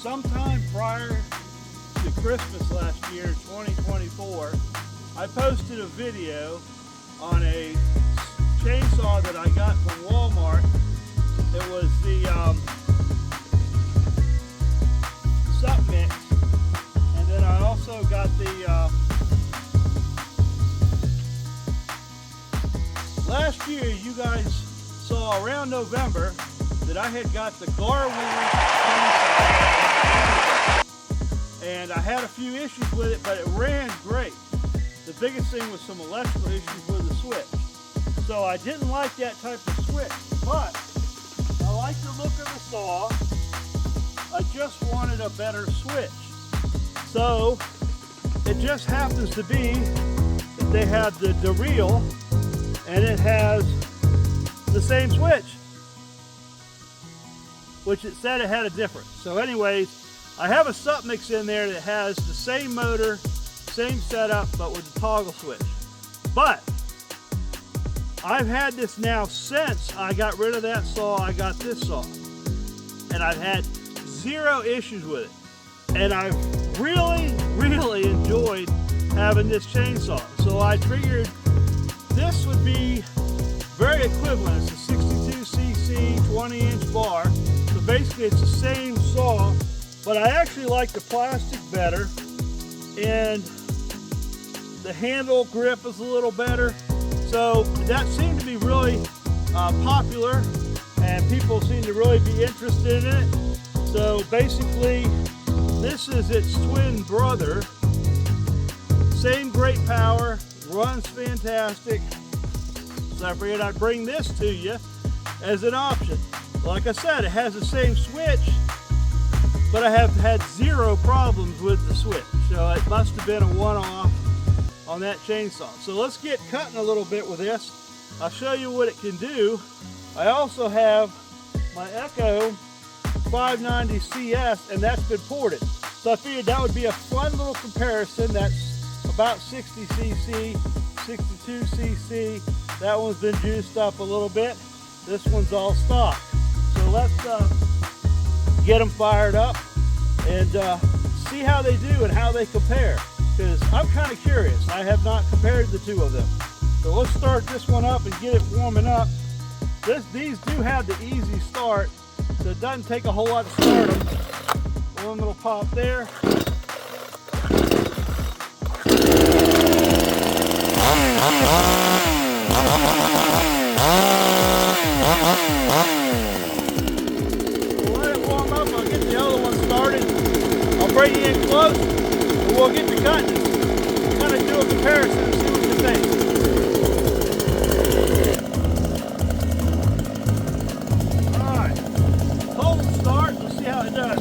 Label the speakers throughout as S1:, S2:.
S1: sometime prior to Christmas last year, 2024, I posted a video on a chainsaw that I got from Walmart. It was the Sup Mix, and then I also got the last year you guys saw around November that I had got the Garwood chainsaw, and I had a few issues with it, but it ran great. The biggest thing was some electrical issues with the switch. So I didn't like that type of switch, but I like the look of the saw. I just wanted a better switch. So it just happens to be that they have the DeReal and it has the same switch, which it said it had a difference. So anyways, I have a Sup Mix in there that has the same motor, same setup, but with the toggle switch. But I've had this now since I got rid of that saw. I got this saw, and I've had zero issues with it, and I've really enjoyed having this chainsaw. So I figured this would be very equivalent. It's a 62cc 20-inch bar, so basically it's the same saw, but I actually like the plastic better, and the handle grip is a little better. So that seemed to be really popular, and people seem to really be interested in it. So basically, this is its twin brother. Same great power, runs fantastic. So I figured I'd bring this to you as an option. Like I said, it has the same switch, but I have had zero problems with the switch. So it must have been a one-off on that chainsaw. So let's get cutting a little bit with this. I'll show you what it can do. I also have my Echo 590 CS, and that's been ported. So I figured that would be a fun little comparison. That's about 60cc, 62cc. That one's been juiced up a little bit. This one's all stock. So let's get them fired up and see how they do and how they compare, because I'm kind of curious. I have not compared the two of them. So let's start this one up and get it warming up. These do have the easy start, so it doesn't take a whole lot to start them. One little pop there. We'll let it warm up. I'll get the other one started. I'll bring you in close, and we'll get to cutting. Kind of do a comparison and see what you think. All right, hold and start. Let's see how it does.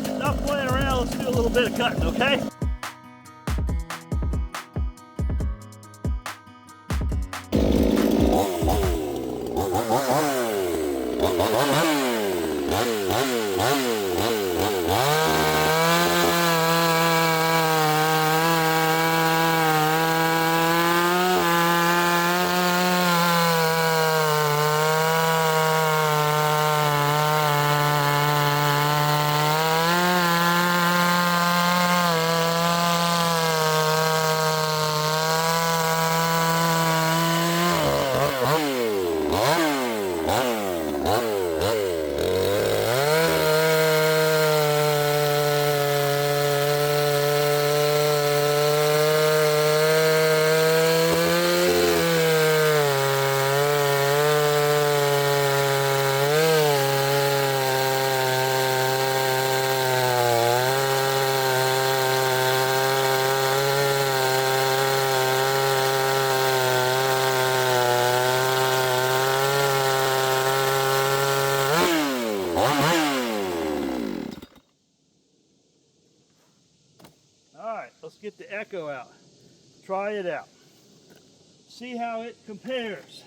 S1: Enough playing around, let's do a little bit of cutting, okay? try it out. See how it compares.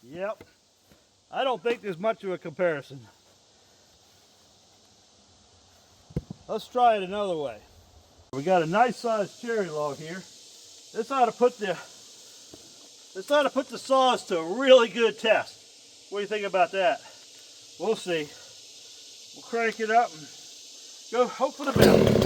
S1: Yep, I don't think there's much of a comparison. Let's try it another way. We got a nice sized cherry log here. This ought to put the saws to a really good test. What do you think about that? We'll see. We'll crank it up and go hope for the best.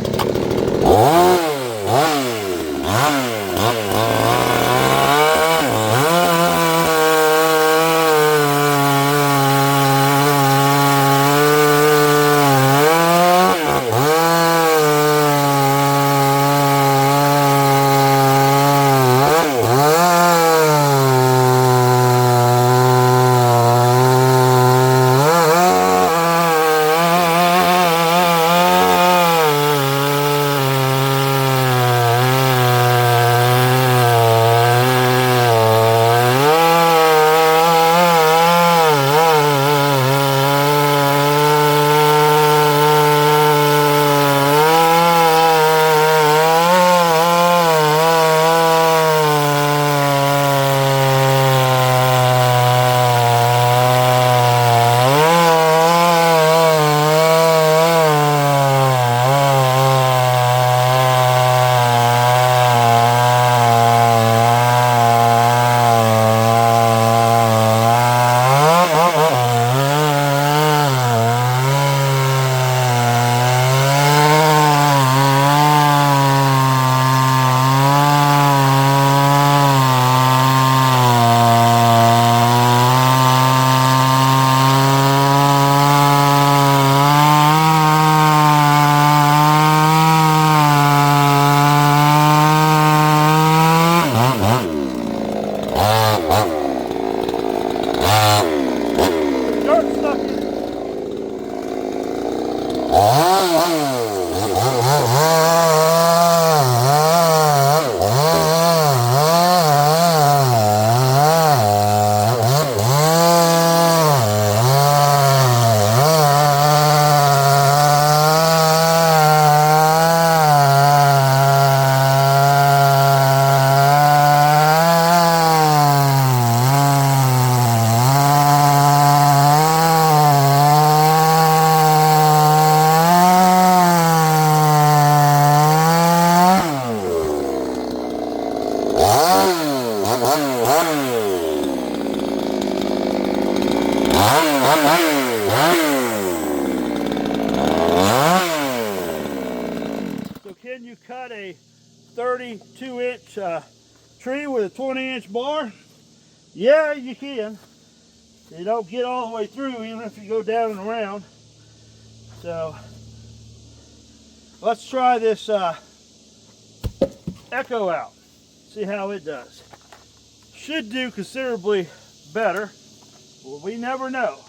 S1: So can you cut a 32-inch tree with a 20-inch bar? Yeah, you can. You don't get all the way through even if you go down and around. So let's try this Echo out. See how it does. Should do considerably better. Well, we never know.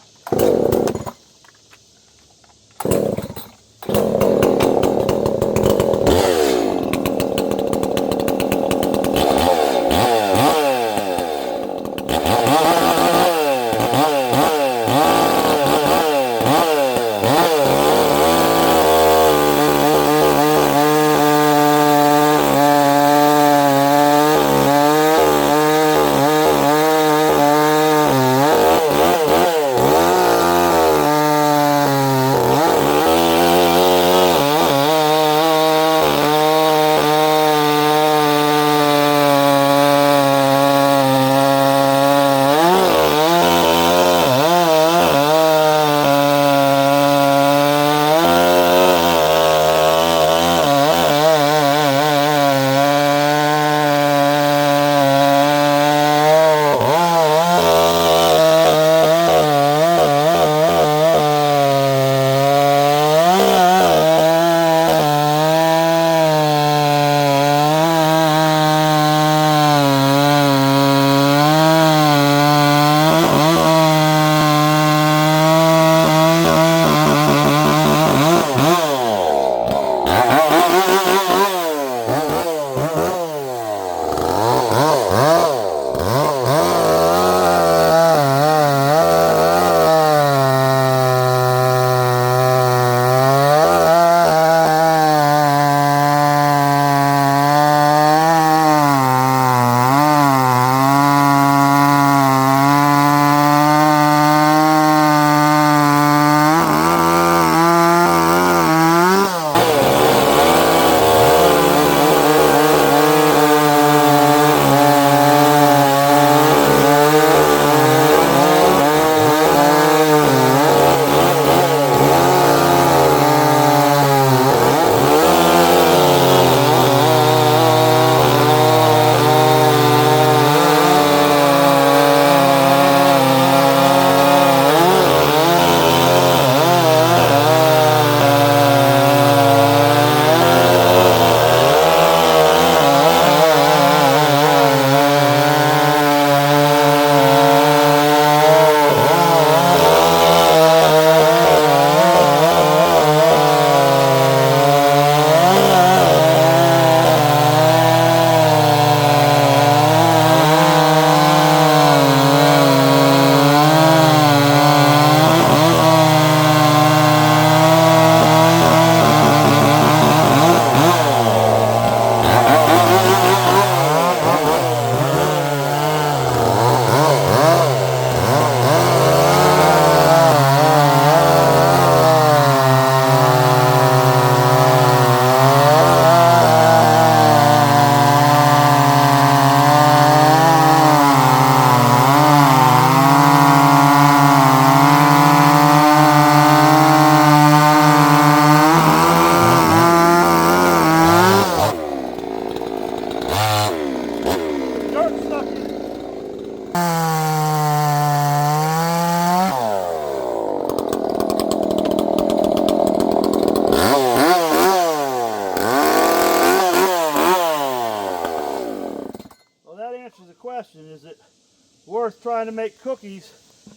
S1: trying to make cookies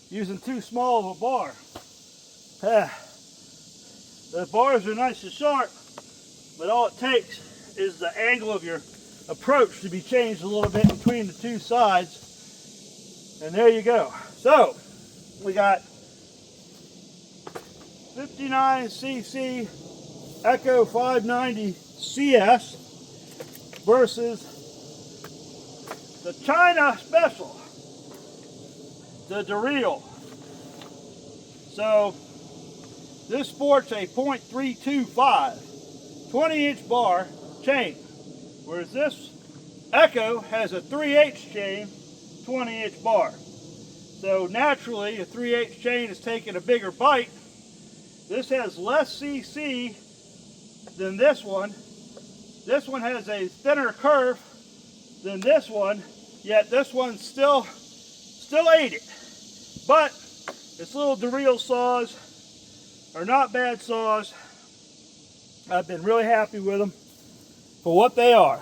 S1: using too small of a bar. The bars are nice and sharp, but all it takes is the angle of your approach to be changed a little bit between the two sides. And there you go. So, we got 59cc Echo 590 CS versus the China Special, the DeReal. So, this sports a .325 20-inch bar chain, whereas this Echo has a 3/8 chain 20-inch bar. So naturally a 3/8 chain is taking a bigger bite. This has less CC than this one. This one has a thinner curve than this one, yet this one still ate it. But its little DeReal saws are not bad saws. I've been really happy with them for what they are.